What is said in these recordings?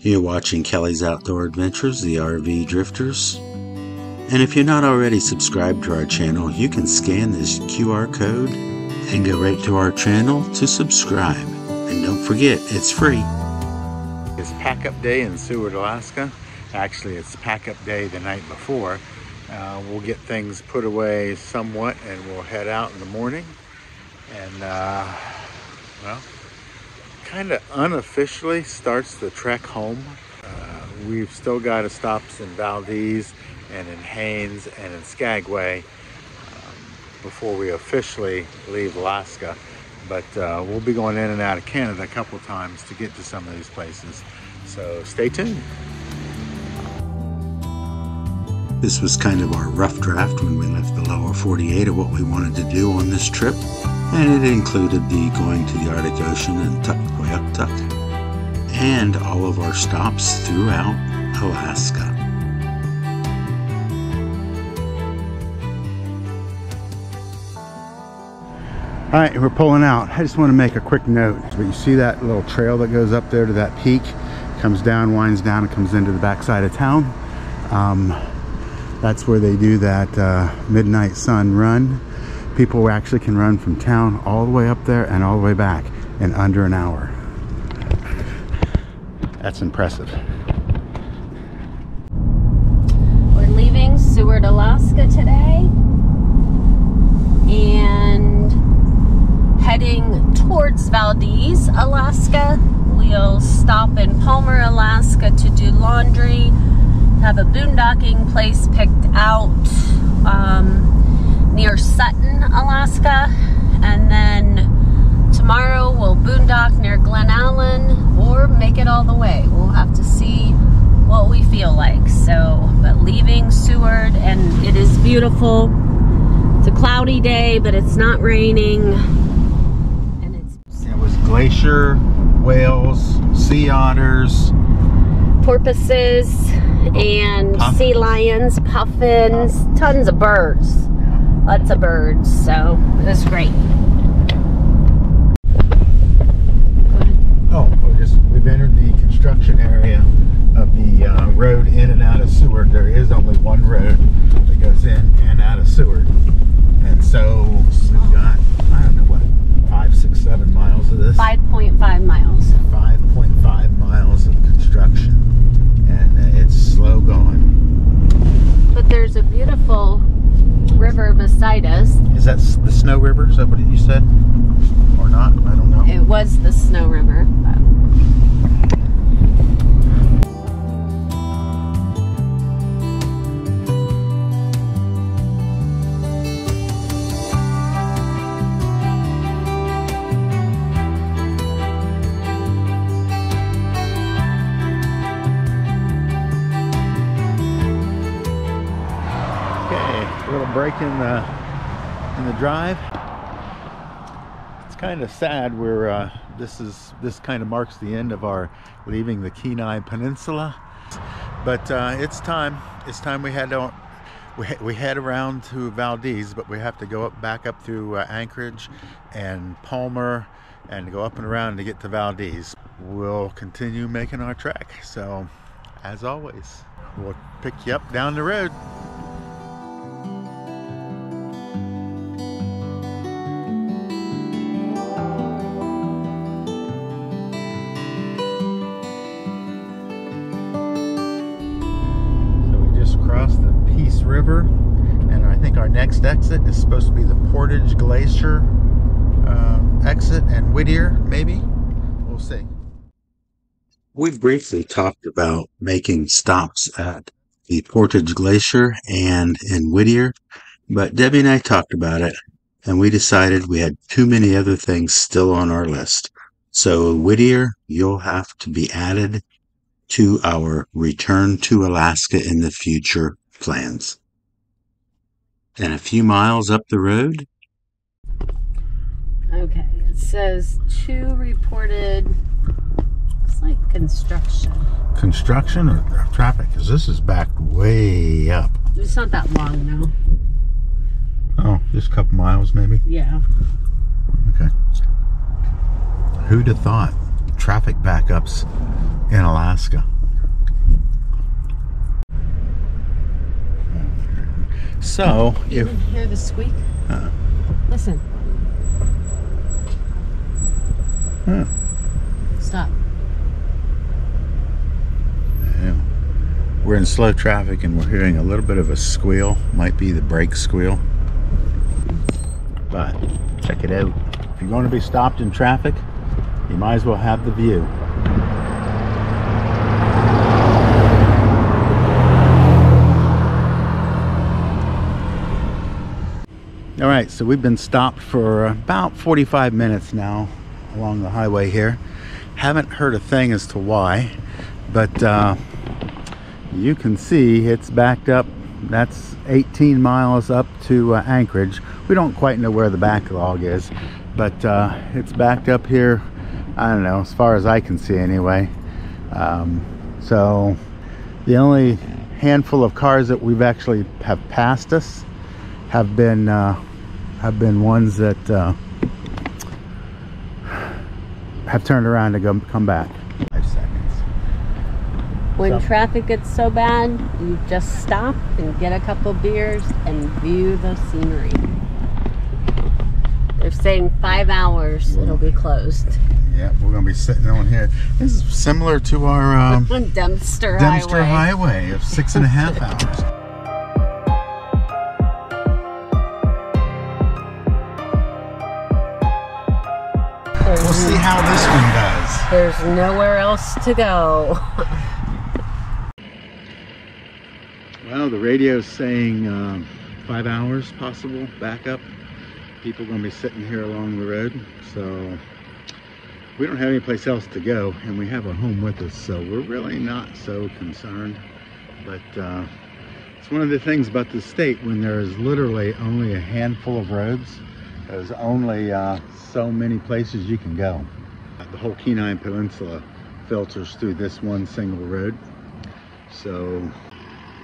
You're watching Kelley's Outdoor Adventures, the RV Drifters. And if you're not already subscribed to our channel, you can scan this QR code and go right to our channel to subscribe. And don't forget, it's free. It's pack-up day in Seward, Alaska. Actually, it's pack-up day the night before. We'll get things put away somewhat and we'll head out in the morning. And, well, kind of unofficially starts the trek home. We've still got stops in Valdez and in Haines and in Skagway before we officially leave Alaska. But we'll be going in and out of Canada a couple times to get to some of these places. So stay tuned. This was kind of our rough draft when we left the lower 48 of what we wanted to do on this trip. And it included the going to the Arctic Ocean and Tuktoyaktuk, and all of our stops throughout Alaska. All right, we're pulling out. I just want to make a quick note. But you see that little trail that goes up there to that peak, comes down, winds down, and comes into the backside of town. That's where they do that midnight sun run. People actually can run from town all the way up there and all the way back in under an hour. That's impressive. We're leaving Seward, Alaska today and heading towards Valdez, Alaska. We'll stop in Palmer, Alaska to do laundry, have a boondocking place picked out near Sutton, Alaska, and then tomorrow we'll boondock near Glennallen or make it all the way. We'll have to see what we feel like. So, but leaving Seward, and it is beautiful. It's a cloudy day, but it's not raining. And it was glacier, whales, sea otters, porpoises, and puffins. Sea lions, puffins, tons of birds. Lots of birds, so it was great. Oh, we've entered the construction area of the road in and out of Seward. There is only one road that goes in and out of Seward. And so we've got, I don't know what, 5, 6, 7 miles of this? 5.5 miles. 5.5 miles of construction. And it's slow going. But there's a beautiful river beside us. Is that the Snow River? Is that what you said? Or not? I don't know. It was the Snow River. Little break in the drive. It's kind of sad. We're this kind of marks the end of our leaving the Kenai Peninsula, but it's time. It's time we head around to Valdez, but we have to go back up through Anchorage and Palmer and go up and around to get to Valdez. We'll continue making our trek. So, as always, we'll pick you up down the road. River, and I think our next exit is supposed to be the Portage Glacier exit and Whittier, maybe. We'll see. We briefly talked about making stops at the Portage Glacier and in Whittier, but Debbie and I talked about it, and we decided we had too many other things still on our list. So Whittier, you'll have to be added to our return to Alaska in the future plans. And a few miles up the road. Okay, it says 2 reported. It's like construction. Construction or traffic? Because this is backed way up. It's not that long now. Oh, just a couple miles maybe? Yeah. Okay. Who'd have thought traffic backups in Alaska? Alaska. So, You if didn't hear the squeak? Listen. Stop. yeah, we're in slow traffic and we're hearing a little bit of a squeal, might be the brake squeal. But check it out. If you're going to be stopped in traffic, you might as well have the view. All right, so we've been stopped for about 45 minutes now along the highway here. Haven't heard a thing as to why, but you can see it's backed up. That's 18 miles up to Anchorage. We don't quite know where the backlog is, but it's backed up here, I don't know, as far as I can see anyway. So the only handful of cars that we've actually have passed us have been ones that have turned around to come back. 5 seconds. When traffic gets so bad, you just stop and get a couple beers and view the scenery. They're saying 5 hours it'll be closed. Yeah, we're gonna be sitting on here. This is similar to our Dempster Highway of 6.5 hours. We'll see how this one does. There's nowhere else to go. Well, the radio's saying 5 hours possible backup. People are going to be sitting here along the road, so we don't have any place else to go, and we have a home with us, so we're really not so concerned. But it's one of the things about the state, when there is literally only a handful of roads, there's only so many places you can go. The whole Kenai Peninsula filters through this one single road, so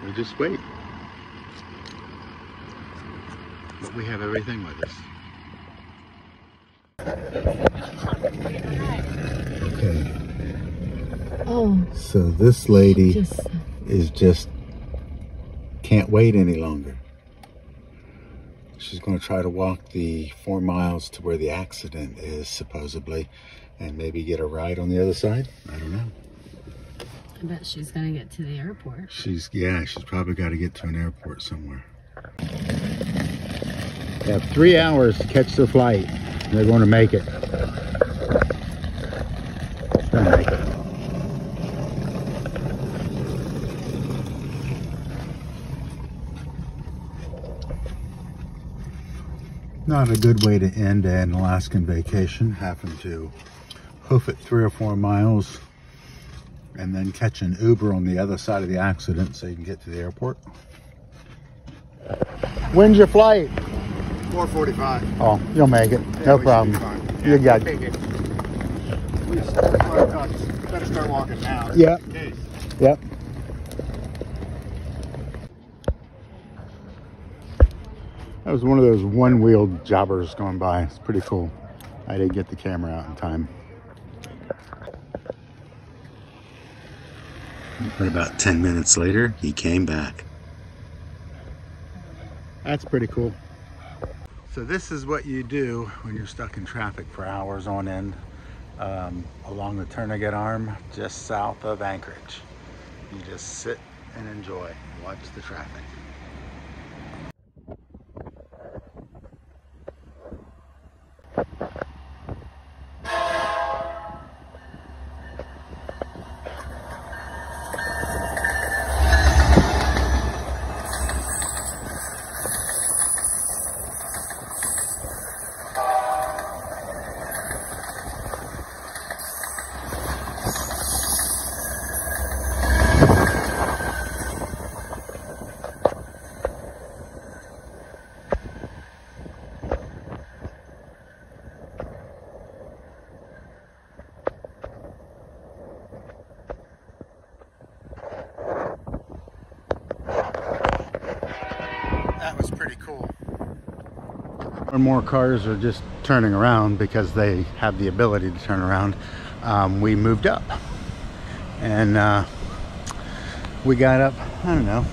we just wait. But we have everything with us. Okay. Oh. So this lady is just can't wait any longer. She's going to try to walk the 4 miles to where the accident is, supposedly, and maybe get a ride on the other side. I don't know. I bet she's going to get to the airport. She's probably got to get to an airport somewhere. They have 3 hours to catch their flight. They're going to make it. They'll make it. Not a good way to end an Alaskan vacation, having to hoof it 3 or 4 miles and then catch an Uber on the other side of the accident so you can get to the airport. When's your flight? 4:45. Oh, you'll make it. Yeah, No we problem. should be fine. You got it. We better start walking now. Yeah. In case. Yep. That was one of those one-wheeled jobbers going by. It's pretty cool. I didn't get the camera out in time. But about 10 minutes later, he came back. That's pretty cool. So this is what you do when you're stuck in traffic for hours on end along the Turnagain Arm, just south of Anchorage. You just sit and enjoy and watch the traffic. That was pretty cool. More and more cars are just turning around because they have the ability to turn around. We moved up And we got up, I don't know,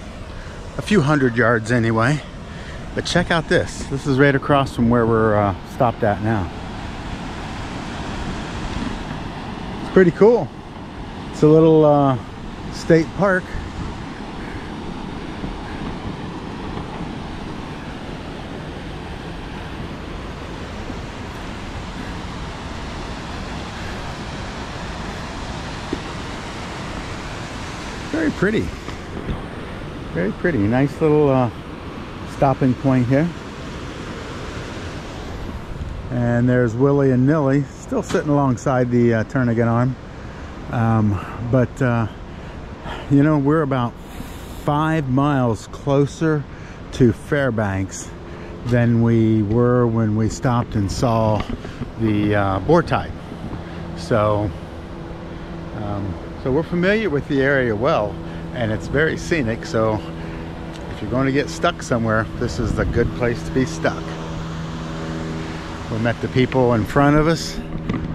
a few hundred yards anyway. But check out this. This is right across from where we're stopped at now. It's pretty cool. It's a little state park. Very pretty. Very pretty. Nice little stopping point here. And there's Willie and Nilly still sitting alongside the Turnagain Arm. You know, we're about 5 miles closer to Fairbanks than we were when we stopped and saw the boar tide. So we're familiar with the area well, and it's very scenic. So if you're going to get stuck somewhere, this is the good place to be stuck. We met the people in front of us.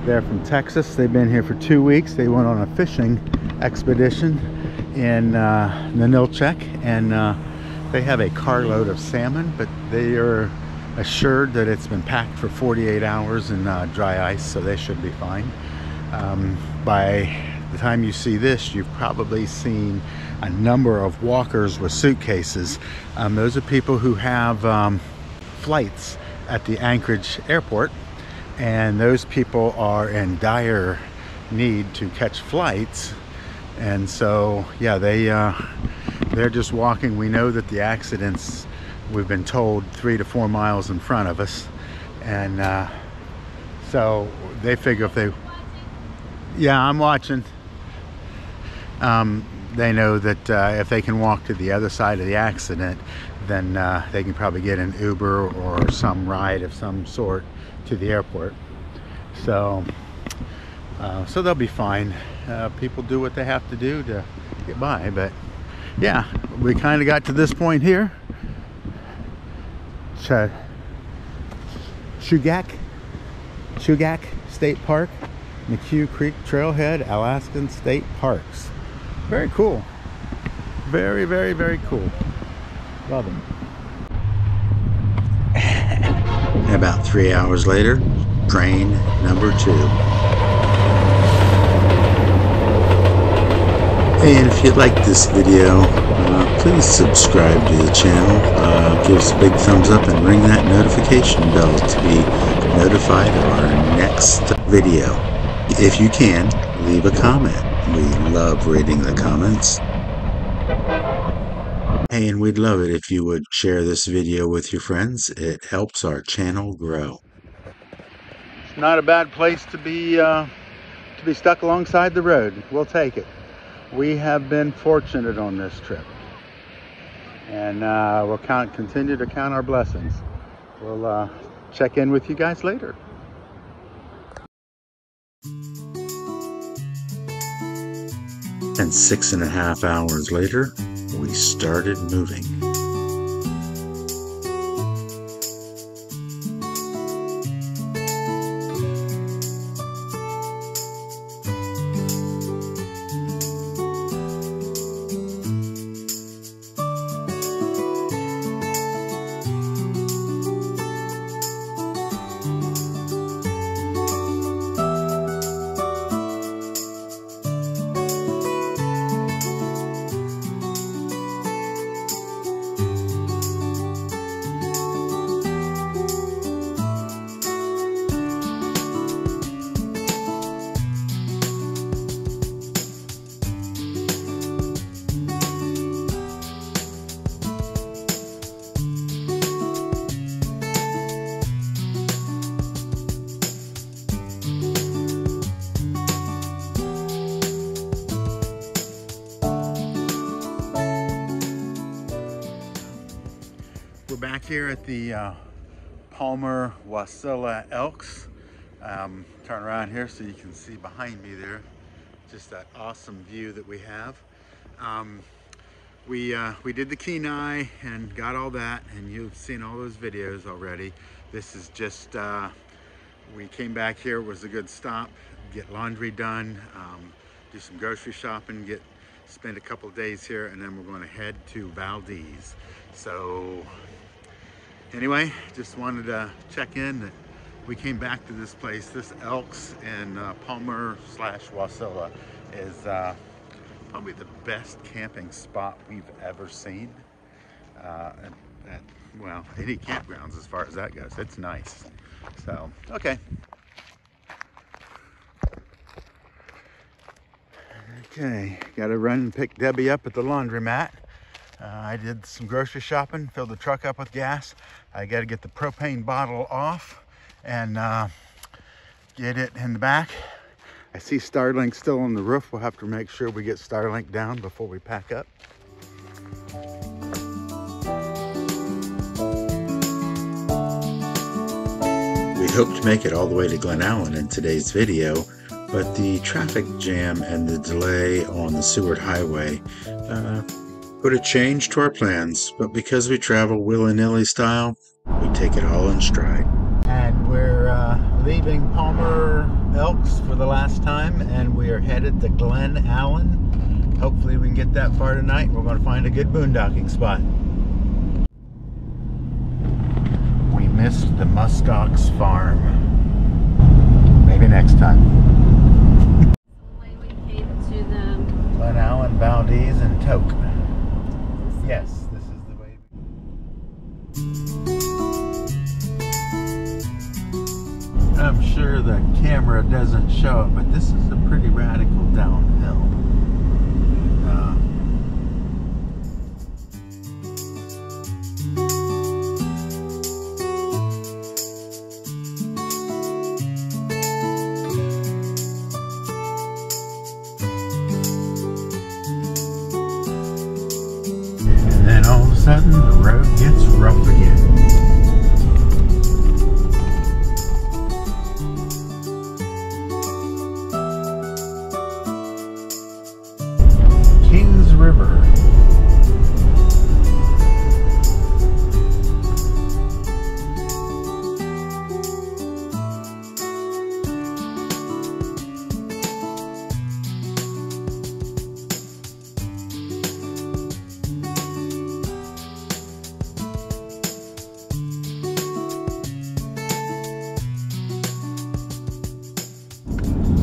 They're from Texas. They've been here for 2 weeks. They went on a fishing expedition in Nanilchek, and they have a carload of salmon, but they are assured that it's been packed for 48 hours in dry ice, so they should be fine. By the time you see this, you've probably seen a number of walkers with suitcases. Those are people who have flights at the Anchorage airport, and those people are in dire need to catch flights. And so yeah, they're just walking. We know that the accidents, we've been told, 3 to 4 miles in front of us, and so they figure if they, yeah, I'm watching. They know that if they can walk to the other side of the accident, then they can probably get an Uber or some ride of some sort to the airport. So they'll be fine. People do what they have to do to get by. But yeah, we kind of got to this point here. Chugach State Park, McHugh Creek Trailhead, Alaskan State Parks. Very cool. Very, very, very cool. Love them. About 3 hours later, train number 2. And if you like this video, please subscribe to the channel. Give us a big thumbs up and ring that notification bell to be notified of our next video. If you can, leave a comment. We love reading the comments. And we'd love it if you would share this video with your friends. It helps our channel grow. It's not a bad place to be stuck alongside the road. We'll take it. We have been fortunate on this trip, and we'll continue to count our blessings. We'll check in with you guys later. And 6.5 hours later, we started moving. We're back here at the Palmer Wasilla Elks. Turn around here so you can see behind me there just that awesome view that we have. We did the Kenai and got all that, and you've seen all those videos already. This is just we came back here. It was a good stop, get laundry done, do some grocery shopping, spend a couple days here, and then we're going to head to Valdez. So anyway, just wanted to check in that we came back to this place. This Elks in Palmer/Wasilla is probably the best camping spot we've ever seen. Well, any campgrounds as far as that goes. It's nice. So, okay. Okay, gotta run and pick Debbie up at the laundromat. I did some grocery shopping, filled the truck up with gas. I gotta get the propane bottle off and get it in the back. I see Starlink still on the roof. We'll have to make sure we get Starlink down before we pack up. We hoped to make it all the way to Glennallen in today's video, but the traffic jam and the delay on the Seward Highway put a change to our plans. But because we travel willy-nilly style, we take it all in stride. And we're leaving Palmer Elks for the last time, and we are headed to Glennallen. Hopefully we can get that far tonight. We're going to find a good boondocking spot. We missed the muskox farm. Maybe next time. We came to the Glennallen, Valdez, and Toke. Yes, this is the way. I'm sure the camera doesn't show it, but this is a pretty radical downhill. And then all of a sudden, the road gets rough again. River.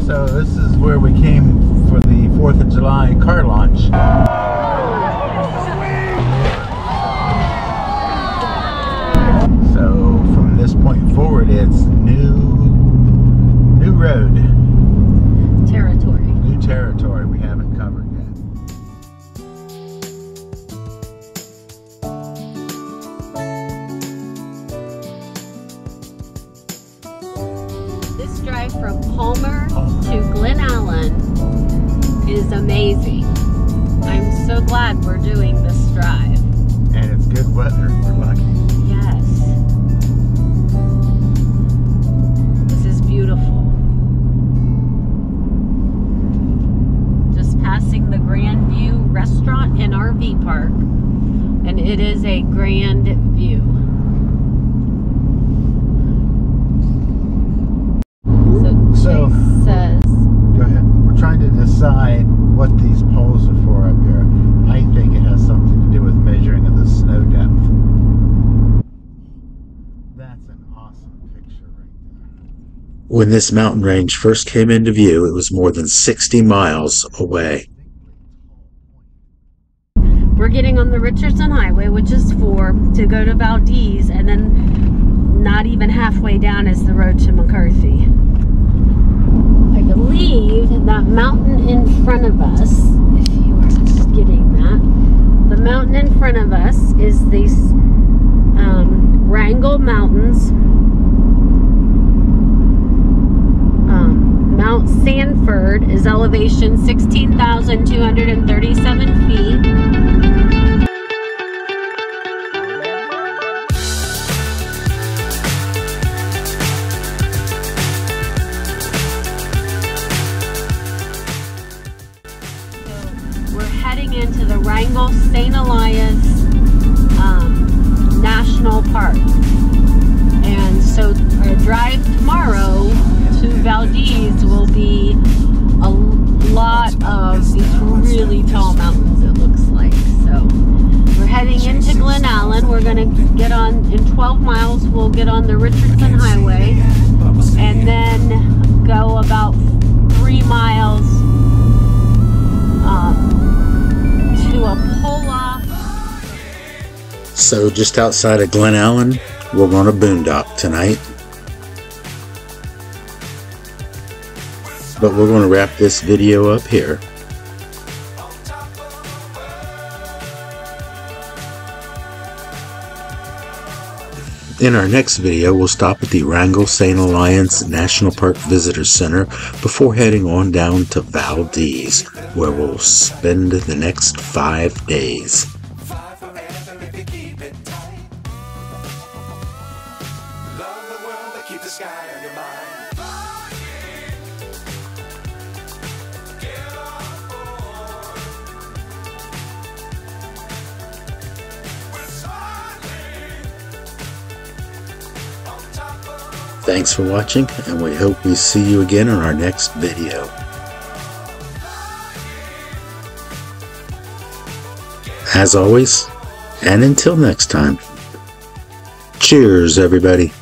So this is where we came for the 4th of July car launch. So from this point forward, it's new road. territory. New territory we haven't covered yet. This drive from Palmer to Glennallen is amazing. I'm so glad we're doing this drive. And it's good weather, we're lucky. Yes. This is beautiful. Just passing the Grand View restaurant and RV park, and it is a grand view. So Chase says, go ahead. We're trying to decide what these poles are for up here. I think it has something to do with measuring of the snow depth. That's an awesome picture right there. When this mountain range first came into view, it was more than 60 miles away. we're getting on the Richardson Highway, which is 4, to go to Valdez, and then not even halfway down is the road to McCarthy. I believe that mountain in front of us, if you are getting that, the mountain in front of us is these Wrangell Mountains. Mount Sanford is elevation 16,237 feet. Into the Wrangell St. Elias National Park, and so our drive tomorrow to Valdez will be a lot of these really tall mountains, it looks like. So we're heading into Glennallen. We're going to get on, in 12 miles, we'll get on the Richardson Highway and then go about 3 miles to a pull-off. So just outside of Glennallen, we're going to boondock tonight. But we're going to wrap this video up here. In our next video, we'll stop at the Wrangell St. Alliance National Park Visitor Center before heading on down to Valdez, where we'll spend the next 5 days. Thanks for watching, and we hope we see you again on our next video. As always, and until next time, cheers everybody.